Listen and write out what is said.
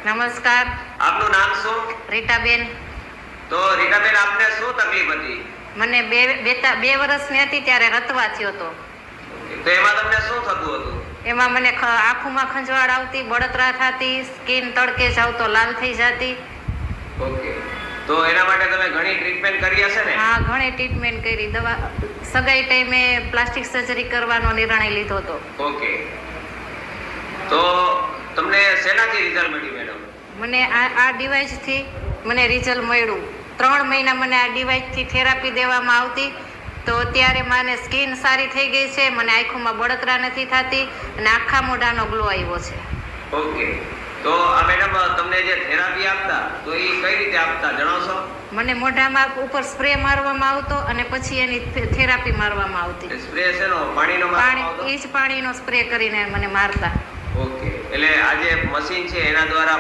નમસ્કાર. આપનું નામ શું? રીટાબેન. તો રીટાબેન, આપને શું તકલીફ હતી? મને બે વર્ષની હતી ત્યારે રતવા થયો હતો. તો એમાં તમને શું થતું હતું? એમાં મને આંખોમાં ખંજવાળ આવતી, બળતરા થતી, સ્કિન તડકે જાવ તો લાલ થઈ જતી. ઓકે. તો એના માટે તમે ઘણી ટ્રીટમેન્ટ કરી હશે ને? હા, ઘણી ટ્રીટમેન્ટ કરી. દવા સગાઈ ટાઈમે પ્લાસ્ટિક સર્જરી કરવાનો નિર્ણય લીધો હતો. ઓકે. તો તમને શેનાથી રિઝલ્ટ મળ્યું મેડમ? મને આ ડિવાઇસથી મને રિઝલ્ટ મળ્યું. 3 મહિના મને આ ડિવાઇસથી થેરાપી દેવામાં આવતી. તો અત્યારે મને સ્કિન સારી થઈ ગઈ છે, મને આંખોમાં બળતરા નથી થતી અને આખા મોઢાનો ગ્લો આવ્યો છે. ઓકે. તો આ મેડમ તમને જે થેરાપી આપતા, તો એ કઈ રીતે આપતા જણાવશો? મને મોઢામાં ઉપર સ્પ્રે મારવામાં આવતો અને પછી એની થેરાપી મારવામાં આવતી. સ્પ્રે શેનો? પાણીનો મારવામાં આવતો? એ જ પાણીનો સ્પ્રે કરીને મને મારતા. ઓકે. એટલે આ જે મશીન છે એના દ્વારા